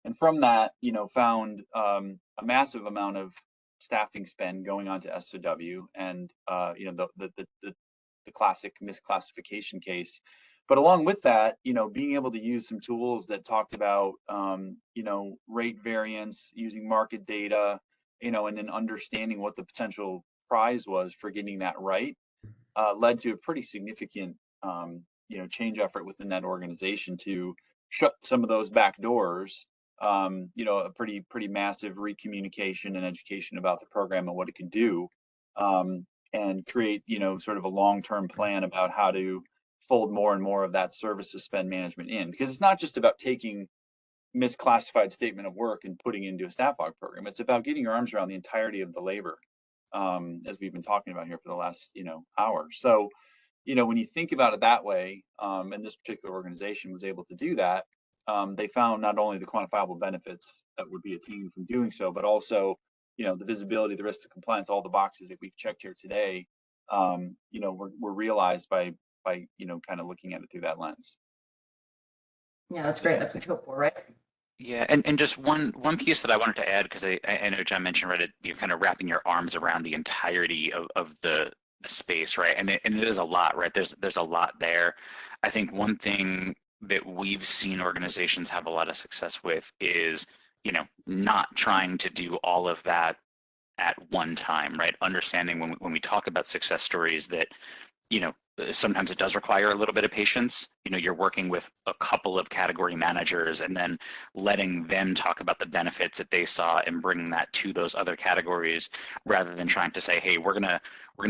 And from that, found a massive amount of staffing spend going on to SOW, and the classic misclassification case. But along with that, being able to use some tools that talked about, rate variance, using market data, and then understanding what the potential prize was for getting that right, led to a pretty significant, change effort within that organization to shut some of those back doors. A pretty massive recommunication and education about the program and what it could do, and create, sort of a long-term plan about how to fold more and more of that services spend management in, because it's not just about taking misclassified statement of work and putting it into a staff aug program. It's about getting your arms around the entirety of the labor, as we've been talking about here for the last, hour. So, when you think about it that way, and this particular organization was able to do that, they found not only the quantifiable benefits that would be attained from doing so, but also, the visibility, the risks of compliance, all the boxes that we've checked here today, were realized by kind of looking at it through that lens. Yeah, that's great. That's what you hope for, right? Yeah, and just one piece that I wanted to add, because I know John mentioned, right, you're kind of wrapping your arms around the entirety of the space, right? And it is a lot, right? There's a lot there. I think one thing that we've seen organizations have a lot of success with is, not trying to do all of that at one time, right? Understanding when we talk about success stories that, sometimes it does require a little bit of patience. You're working with a couple of category managers and then letting them talk about the benefits that they saw and bringing that to those other categories, rather than trying to say, hey, we're gonna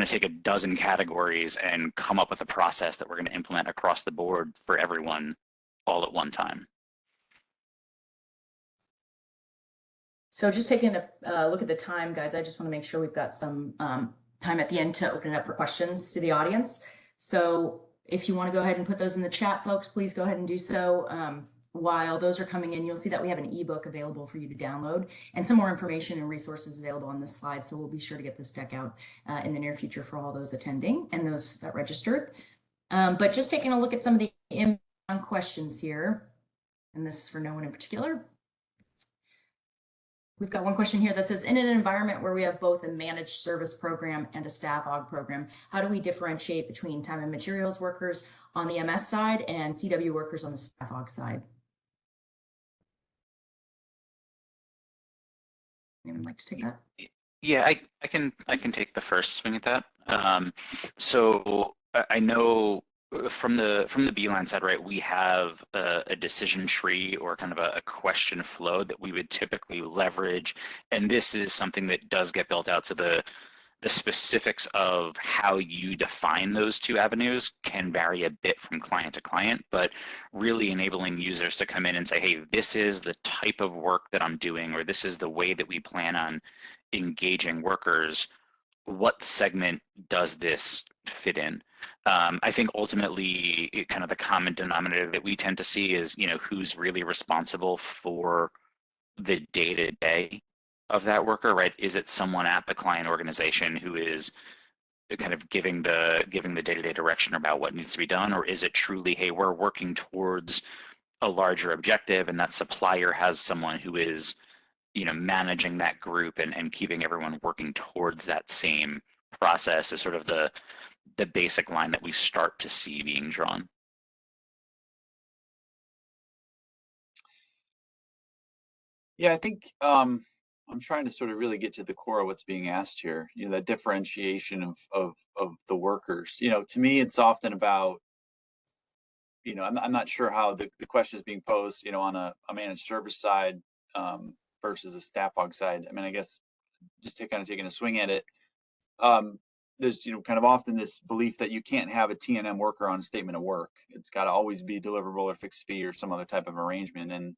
take a dozen categories and come up with a process that we're gonna implement across the board for everyone all at one time. So just taking a look at the time, guys, I just want to make sure we've got some time at the end to open it up for questions to the audience. So if you want to go ahead and put those in the chat, folks, please go ahead and do so. While those are coming in, you'll see that we have an ebook available for you to download and some more information and resources available on this slide. So we'll be sure to get this deck out in the near future for all those attending and those that registered. But just taking a look at some of the inbound questions here, and this is for no one in particular. We've got one question here that says, in an environment where we have both a managed service program and a staff aug program, how do we differentiate between time and materials workers on the MS side and CW workers on the staff aug side? Anyone like to take that? Yeah, I can take the first swing at that. So I know from the Beeline side, right, we have a decision tree or kind of a question flow that we would typically leverage, and this is something that does get built out. So the specifics of how you define those two avenues can vary a bit from client to client, but really enabling users to come in and say, hey, this is the type of work that I'm doing, or this is the way that we plan on engaging workers. What segment does this fit in? I think ultimately kind of the common denominator that we tend to see is, who's really responsible for the day-to-day of that worker, right? Is it someone at the client organization who is kind of giving the day-to-day direction about what needs to be done? Or is it truly, hey, we're working towards a larger objective and that supplier has someone who is, managing that group and keeping everyone working towards that same process is sort of the basic line that we start to see being drawn. Yeah, I think I'm trying to sort of really get to the core of what's being asked here. That differentiation of the workers. To me, it's often about, I'm not sure how the question is being posed, on a managed service side versus a staff aug side. I mean, I guess just taking a swing at it. There's kind of often this belief that you can't have a T&M worker on a statement of work. It's got to always be deliverable or fixed fee or some other type of arrangement. And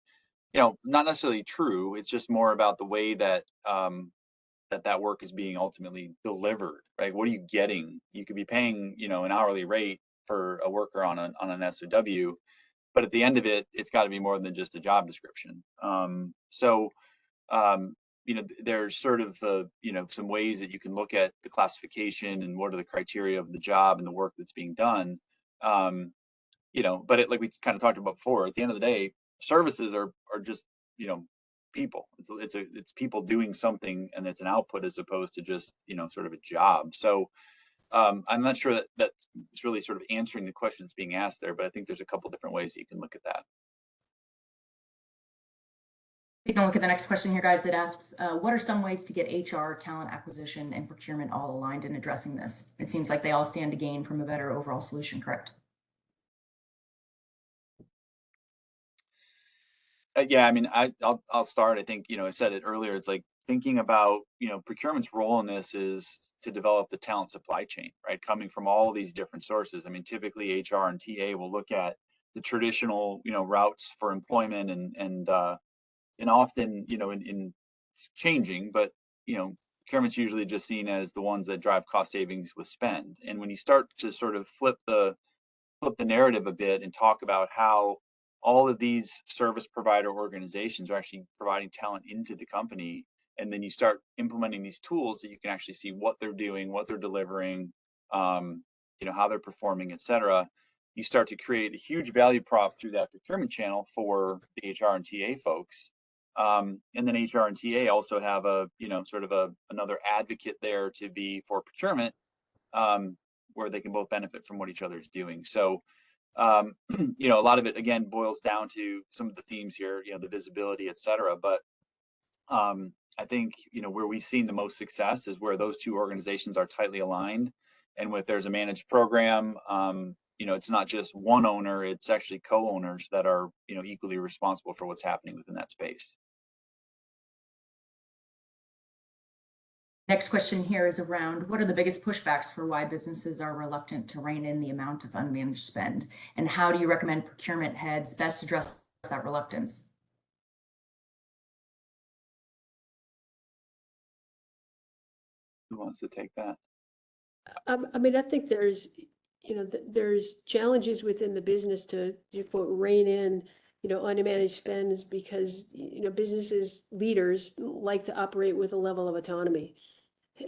not necessarily true. It's just more about the way that that work is being ultimately delivered, right? What are you getting? You could be paying an hourly rate for a worker on an SOW, but at the end of it, it's got to be more than just a job description. There's sort of some ways that you can look at the classification and what are the criteria of the job and the work that's being done. But like we kind of talked about before, at the end of the day, services are just people. It's people doing something, and it's an output as opposed to just sort of a job. So I'm not sure that it's really sort of answering the questions being asked there, but I think there's a couple different ways that you can look at that. Taking a look at the next question here, guys. It asks, what are some ways to get HR, talent acquisition, and procurement all aligned in addressing this? It seems like they all stand to gain from a better overall solution, correct? Yeah, I mean, I'll start. I think I said it earlier. It's like thinking about procurement's role in this is to develop the talent supply chain, right? Coming from all these different sources. I mean, typically HR and TA will look at the traditional routes for employment and often in changing, but procurement's usually just seen as the ones that drive cost savings with spend. And when you start to sort of flip the narrative a bit and talk about how all of these service provider organizations are actually providing talent into the company, and then you start implementing these tools that you can actually see what they're doing, what they're delivering, how they're performing, et cetera, you start to create a huge value prop through that procurement channel for the HR and TA folks. And then HR and TA also have another advocate there to be for procurement, where they can both benefit from what each other is doing. So, a lot of it again boils down to some of the themes here, the visibility, et cetera. But I think where we've seen the most success is where those two organizations are tightly aligned, and there's a managed program. It's not just one owner; it's actually co-owners that are equally responsible for what's happening within that space. Next question here is around what are the biggest pushbacks for why businesses are reluctant to rein in the amount of unmanaged spend? And how do you recommend procurement heads best address that reluctance? Who wants to take that? I mean, I think there's, there's challenges within the business to quote, rein in, unmanaged spends because, businesses leaders like to operate with a level of autonomy.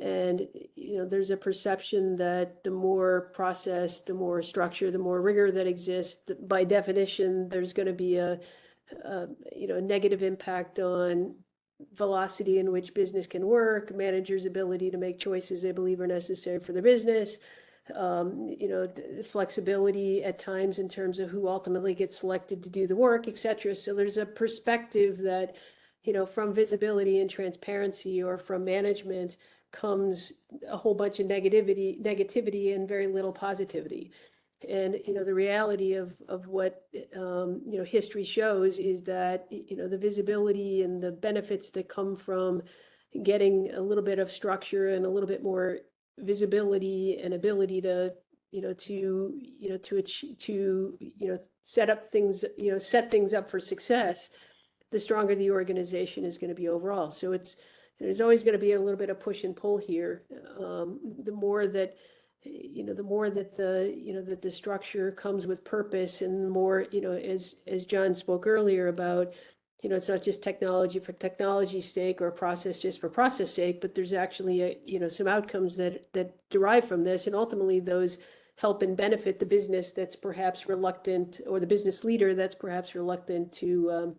And, there's a perception that the more process, the more structure, the more rigor that exists, by definition, there's going to be a negative impact on velocity in which business can work, managers' ability to make choices they believe are necessary for their business, flexibility at times in terms of who ultimately gets selected to do the work, et cetera. So there's a perspective that, from visibility and transparency or from management comes a whole bunch of negativity and very little positivity. And, the reality of what, history shows is that, the visibility and the benefits that come from getting a little bit of structure and a little bit more visibility and ability to, set things up for success, the stronger the organization is going to be overall. So there's always going to be a little bit of push and pull here. The more that the structure comes with purpose, and the more, as John spoke earlier about, it's not just technology for technology's sake or a process just for process sake, but there's actually some outcomes that derive from this, and ultimately those help and benefit the business that's perhaps reluctant, or the business leader that's perhaps reluctant to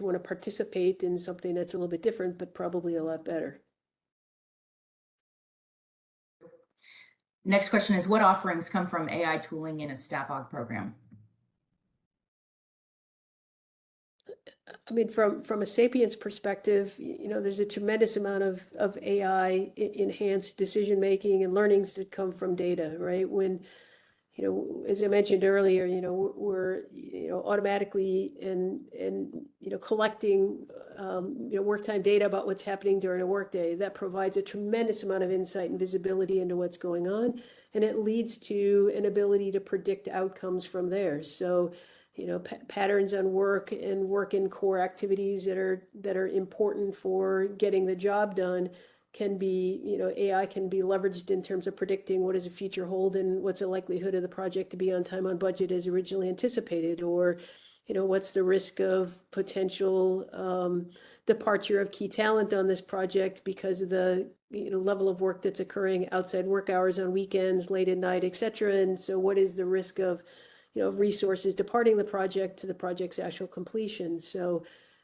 want to participate in something that's a little bit different, but probably a lot better. Next question is, what offerings come from AI tooling in a staff aug program? I mean, from a Sapiens perspective, there's a tremendous amount of AI enhanced decision making and learnings that come from data, right? When, as I mentioned earlier, we're automatically and collecting work time data about what's happening during a workday. That provides a tremendous amount of insight and visibility into what's going on, and it leads to an ability to predict outcomes from there. So, patterns on work and work in core activities that are important for getting the job done can be, AI can be leveraged in terms of predicting what does the future hold and what's the likelihood of the project to be on time, on budget as originally anticipated, or, what's the risk of potential departure of key talent on this project because of the level of work that's occurring outside work hours, on weekends, late at night, et cetera. And so what is the risk of resources departing the project to the project's actual completion? So,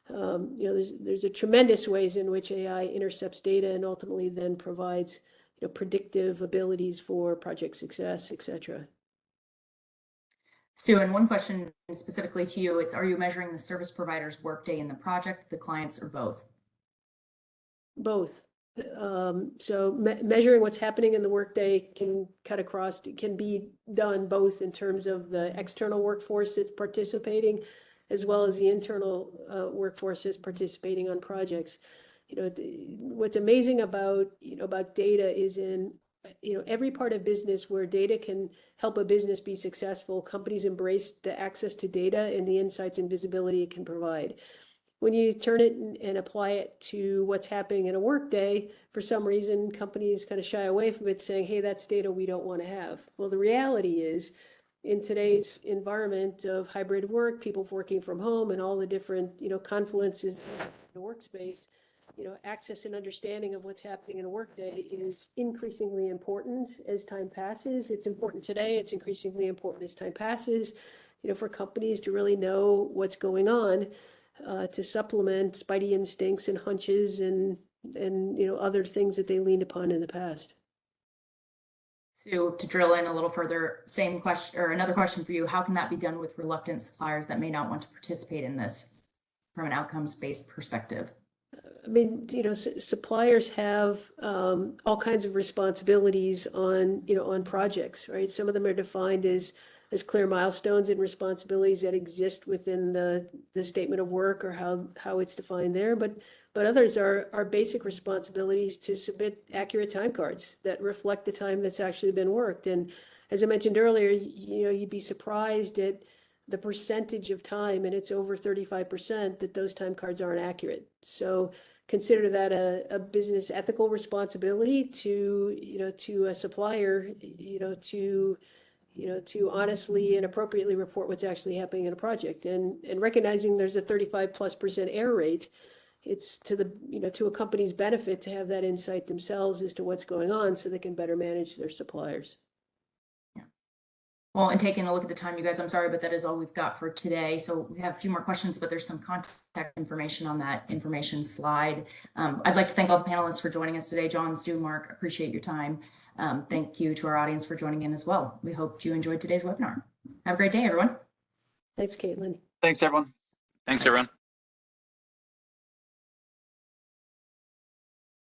there's a tremendous ways in which AI intercepts data and ultimately then provides, predictive abilities for project success, et cetera. Sue, and one question specifically to you, are you measuring the service provider's workday in the project, the clients, or both? Both. So measuring what's happening in the workday can be done both in terms of the external workforce that's participating, as well as the internal workforce that's participating on projects. What's amazing about data is in every part of business where data can help a business be successful, companies embrace the access to data and the insights and visibility it can provide. When you turn it and apply it to what's happening in a workday, for some reason, companies kind of shy away from it, saying, hey, that's data we don't want to have. Well, the reality is, in today's environment of hybrid work, people working from home, and all the different, confluences in the workspace, access and understanding of what's happening in a workday is increasingly important as time passes. It's important today. It's increasingly important as time passes, for companies to really know what's going on, to supplement spidey instincts and hunches and other things that they leaned upon in the past. So to drill in a little further, same question or another question for you, how can that be done with reluctant suppliers that may not want to participate in this from an outcomes-based perspective? I mean, suppliers have all kinds of responsibilities on projects, right? Some of them are defined as clear milestones and responsibilities that exist within the statement of work or how it's defined there. But others are basic responsibilities to submit accurate time cards that reflect the time that's actually been worked. And as I mentioned earlier, you'd be surprised at the percentage of time, and it's over 35%, that those time cards aren't accurate. So consider that a business ethical responsibility to a supplier, to honestly and appropriately report what's actually happening in a project, and recognizing there's a 35+% error rate. It's to a company's benefit to have that insight themselves as to what's going on, so they can better manage their suppliers. Well, and taking a look at the time, you guys, I'm sorry, but that is all we've got for today. So we have a few more questions, but there's some contact information on that information slide. I'd like to thank all the panelists for joining us today. John, Stu, Mark, appreciate your time. Thank you to our audience for joining in as well. We hope you enjoyed today's webinar. Have a great day, everyone. Thanks, Caitlin. Thanks, everyone. Thanks, everyone.